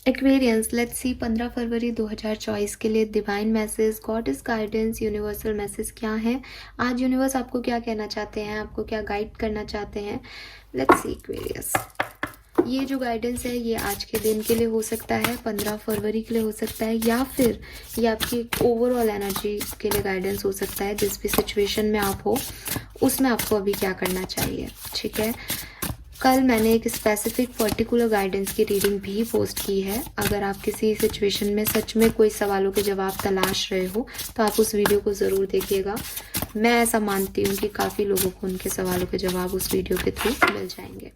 Aquarians, let's see 15 फरवरी 2024 के लिए divine message, God is guidance, universal message क्या है आज। यूनिवर्स आपको क्या कहना चाहते हैं, आपको क्या गाइड करना चाहते हैं। लेट्स सी एक्वेरियस, ये जो गाइडेंस है ये आज के दिन के लिए हो सकता है, 15 फरवरी के लिए हो सकता है, या फिर ये आपकी ओवरऑल एनर्जी के लिए गाइडेंस हो सकता है। जिस भी सिचुएशन में आप हो उसमें आपको अभी क्या करना चाहिए, ठीक है। कल मैंने एक स्पेसिफिक पर्टिकुलर गाइडेंस की रीडिंग भी पोस्ट की है। अगर आप किसी सिचुएशन में सच में कोई सवालों के जवाब तलाश रहे हो तो आप उस वीडियो को ज़रूर देखिएगा। मैं ऐसा मानती हूँ कि काफ़ी लोगों को उनके सवालों के जवाब उस वीडियो के थ्रू मिल जाएंगे।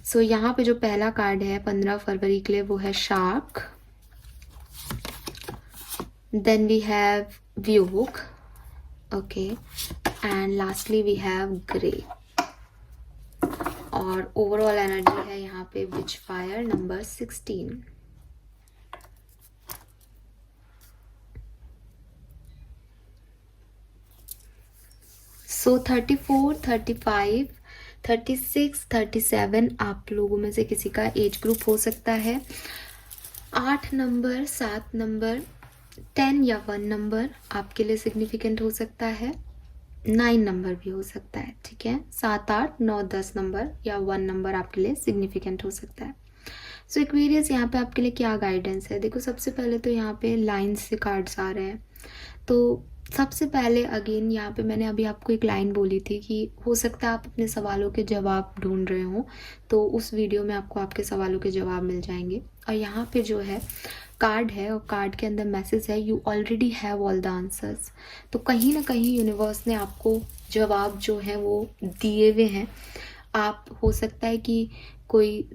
सो यहाँ पे जो पहला कार्ड है 15 फरवरी के लिए वो है shark, then we have weak, okay, and lastly we have grey. और ओवरऑल एनर्जी है यहाँ पे विच फायर नंबर 16। सो 34, 35, 36, 37 आप लोगों में से किसी का एज ग्रुप हो सकता है। 8 नंबर, 7 नंबर, 10 या 1 नंबर आपके लिए सिग्निफिकेंट हो सकता है। 9 नंबर भी हो सकता है, ठीक है। 7, 8, 9, 10 नंबर या 1 नंबर आपके लिए सिग्निफिकेंट हो सकता है। सो एक्वेरियस, यहाँ पे आपके लिए क्या गाइडेंस है। देखो, सबसे पहले तो यहाँ पे लाइन्स से कार्ड्स आ रहे हैं। तो सबसे पहले अगेन यहाँ पे मैंने अभी आपको एक लाइन बोली थी कि हो सकता है आप अपने सवालों के जवाब ढूंढ रहे हो, तो उस वीडियो में आपको आपके सवालों के जवाब मिल जाएंगे। और यहाँ पे जो है कार्ड है और कार्ड के अंदर मैसेज है, you already have all the answers. तो कहीं ना कहीं यूनिवर्स ने आपको जवाब जो है वो दिए हुए हैं। आप हो सकता है कि कोई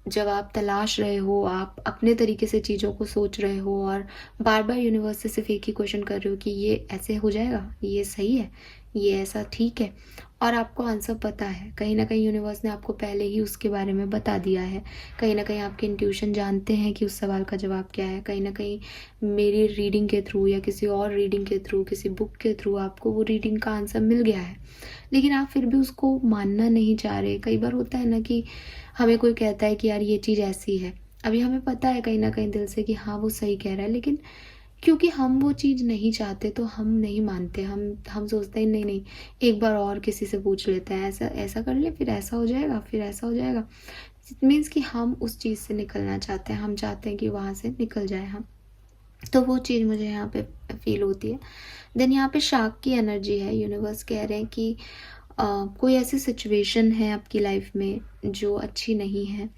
जवाब तलाश रहे हो, आप अपने तरीके से चीज़ों को सोच रहे हो और बार बार यूनिवर्स से सिर्फ एक ही क्वेश्चन कर रहे हो कि ये ऐसे हो जाएगा, ये सही है, ये ऐसा ठीक है। और आपको आंसर पता है, कहीं ना कहीं यूनिवर्स ने आपको पहले ही उसके बारे में बता दिया है। कहीं ना कहीं आपके इंट्यूशन जानते हैं कि उस सवाल का जवाब क्या है। कहीं ना कहीं मेरी रीडिंग के थ्रू या किसी और रीडिंग के थ्रू, किसी बुक के थ्रू आपको वो रीडिंग का आंसर मिल गया है, लेकिन आप फिर भी उसको मानना नहीं चाह रहे। कई बार होता है ना कि हमें कोई कहता है कि यार ये चीज़ ऐसी है, अभी हमें पता है कहीं ना कहीं दिल से कि हाँ वो सही कह रहा है, लेकिन क्योंकि हम वो चीज़ नहीं चाहते तो हम नहीं मानते। हम सोचते हैं नहीं नहीं, एक बार और किसी से पूछ लेते हैं, ऐसा ऐसा कर ले, फिर ऐसा हो जाएगा, फिर ऐसा हो जाएगा। इट मीन्स कि हम उस चीज़ से निकलना चाहते हैं, हम चाहते हैं कि वहाँ से निकल जाए हम। तो वो चीज़ मुझे यहाँ पे फील होती है। देन यहाँ पे शार्क की एनर्जी है। यूनिवर्स कह रहे हैं कि कोई ऐसी सिचुएशन है आपकी लाइफ में जो अच्छी नहीं है,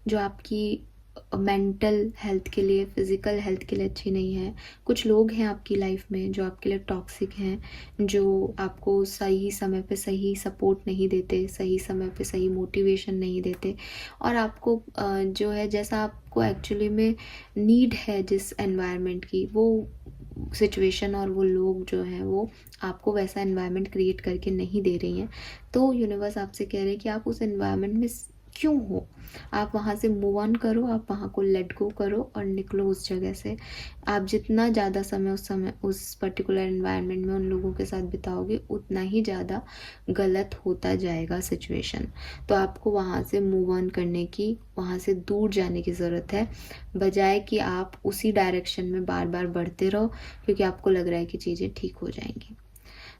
जो आपकी मेंटल हेल्थ के लिए, फिज़िकल हेल्थ के लिए अच्छी नहीं है। कुछ लोग हैं आपकी लाइफ में जो आपके लिए टॉक्सिक हैं, जो आपको सही समय पे सही सपोर्ट नहीं देते, सही समय पे सही मोटिवेशन नहीं देते, और आपको जो है जैसा आपको एक्चुअली में नीड है जिस एनवायरनमेंट की, वो सिचुएशन और वो लोग जो हैं वो आपको वैसा एनवायरनमेंट क्रिएट करके नहीं दे रही हैं। तो यूनिवर्स आपसे कह रहे हैं कि आप उस एनवायरनमेंट में क्यों हो, आप वहाँ से मूव ऑन करो, आप वहाँ को लेट गो करो और निकलो उस जगह से। आप जितना ज़्यादा समय उस पर्टिकुलर एनवायरनमेंट में उन लोगों के साथ बिताओगे उतना ही ज़्यादा गलत होता जाएगा सिचुएशन। तो आपको वहाँ से मूव ऑन करने की, वहाँ से दूर जाने की ज़रूरत है, बजाय कि आप उसी डायरेक्शन में बार बार बढ़ते रहो क्योंकि आपको लग रहा है कि चीज़ें ठीक हो जाएंगी।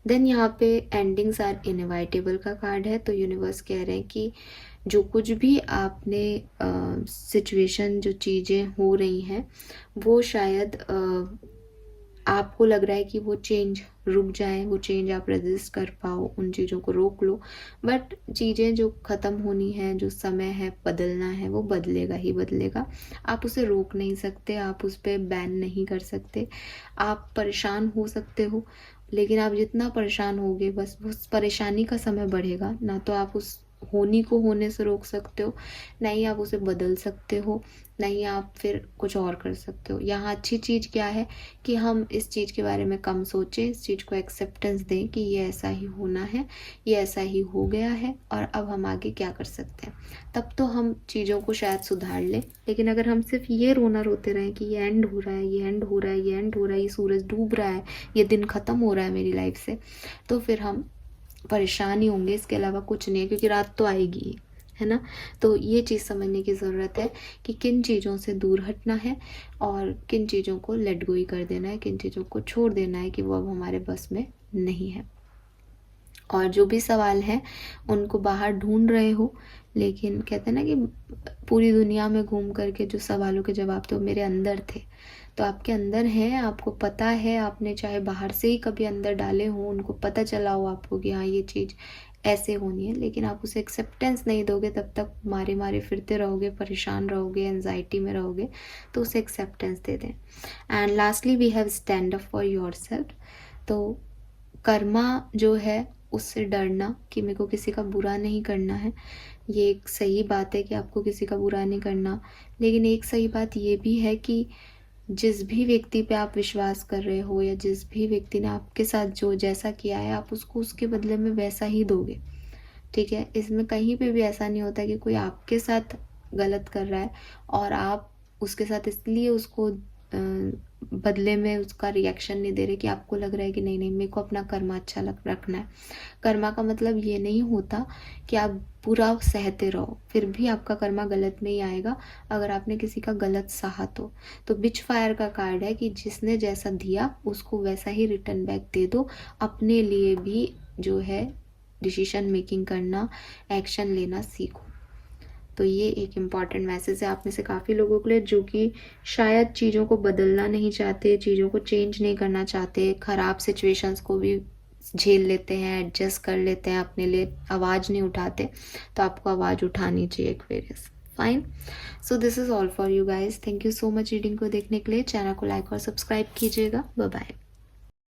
देन यहाँ पे एंडिंग्स आर इनएविटेबल का कार्ड है। तो यूनिवर्स कह रहे हैं कि जो कुछ भी आपने सिचुएशन, जो चीज़ें हो रही हैं वो शायद आपको लग रहा है कि वो चेंज रुक जाए, वो चेंज आप रेजिस्ट कर पाओ, उन चीज़ों को रोक लो। बट चीज़ें जो ख़त्म होनी है, जो समय है बदलना है, वो बदलेगा ही बदलेगा। आप उसे रोक नहीं सकते, आप उस पर बैन नहीं कर सकते। आप परेशान हो सकते हो, लेकिन आप जितना परेशान होगे बस उस परेशानी का समय बढ़ेगा। ना तो आप उस होनी को होने से रोक सकते हो, नहीं आप उसे बदल सकते हो, नहीं आप फिर कुछ और कर सकते हो। यहाँ अच्छी चीज़ क्या है कि हम इस चीज़ के बारे में कम सोचें, इस चीज़ को एक्सेप्टेंस दें कि ये ऐसा ही होना है, ये ऐसा ही हो गया है और अब हम आगे क्या कर सकते हैं। तब तो हम चीज़ों को शायद सुधार लें। लेकिन अगर हम सिर्फ ये रोना रोते रहें कि ये एंड हो रहा है, ये एंड हो रहा है, ये एंड हो रहा है, ये सूरज डूब रहा है, ये दिन ख़त्म हो रहा है मेरी लाइफ से, तो फिर हम परेशान ही होंगे, इसके अलावा कुछ नहीं है, क्योंकि रात तो आएगी, है ना। तो ये चीज़ समझने की ज़रूरत है कि किन चीज़ों से दूर हटना है और किन चीज़ों को लेट गो ही कर देना है, किन चीज़ों को छोड़ देना है कि वो अब हमारे बस में नहीं है। और जो भी सवाल हैं उनको बाहर ढूंढ रहे हो, लेकिन कहते हैं ना कि पूरी दुनिया में घूम करके जो सवालों के जवाब थे वो मेरे अंदर थे। तो आपके अंदर हैं, आपको पता है, आपने चाहे बाहर से ही कभी अंदर डाले हों, उनको पता चला हो आपको कि हाँ ये चीज़ ऐसे होनी है, लेकिन आप उसे एक्सेप्टेंस नहीं दोगे, तब तक मारे मारे फिरते रहोगे, परेशान रहोगे, एनजाइटी में रहोगे। तो उसे एक्सेप्टेंस दे दें। And lastly we have stand up for yourself. तो कर्मा जो है उससे डरना कि मेरे को किसी का बुरा नहीं करना है, ये एक सही बात है कि आपको किसी का बुरा नहीं करना। लेकिन एक सही बात ये भी है कि जिस भी व्यक्ति पे आप विश्वास कर रहे हो या जिस भी व्यक्ति ने आपके साथ जो जैसा किया है, आप उसको उसके बदले में वैसा ही दोगे। ठीक है, इसमें कहीं पे भी ऐसा नहीं होता कि कोई आपके साथ गलत कर रहा है और आप उसके साथ इसलिए उसको बदले में उसका रिएक्शन नहीं दे रहे कि आपको लग रहा है कि नहीं नहीं मेरे को अपना कर्मा अच्छा रखना है। कर्मा का मतलब ये नहीं होता कि आप पूरा सहते रहो, फिर भी आपका कर्मा गलत में ही आएगा अगर आपने किसी का गलत सहा तो बिच फायर का कार्ड है कि जिसने जैसा दिया उसको वैसा ही रिटर्न बैक दे दो। अपने लिए भी जो है डिसीजन मेकिंग करना, एक्शन लेना सीखो। तो ये एक इम्पॉर्टेंट मैसेज है आप में से काफ़ी लोगों के लिए जो कि शायद चीज़ों को बदलना नहीं चाहते, चीज़ों को चेंज नहीं करना चाहते, ख़राब सिचुएशंस को भी झेल लेते हैं, एडजस्ट कर लेते हैं, अपने लिए आवाज़ नहीं उठाते। तो आपको आवाज़ उठानी चाहिए Aquarius. Fine, so this is all for you guys. Thank you so much reading को देखने के लिए। चैनल को लाइक और सब्सक्राइब कीजिएगा। Bye bye.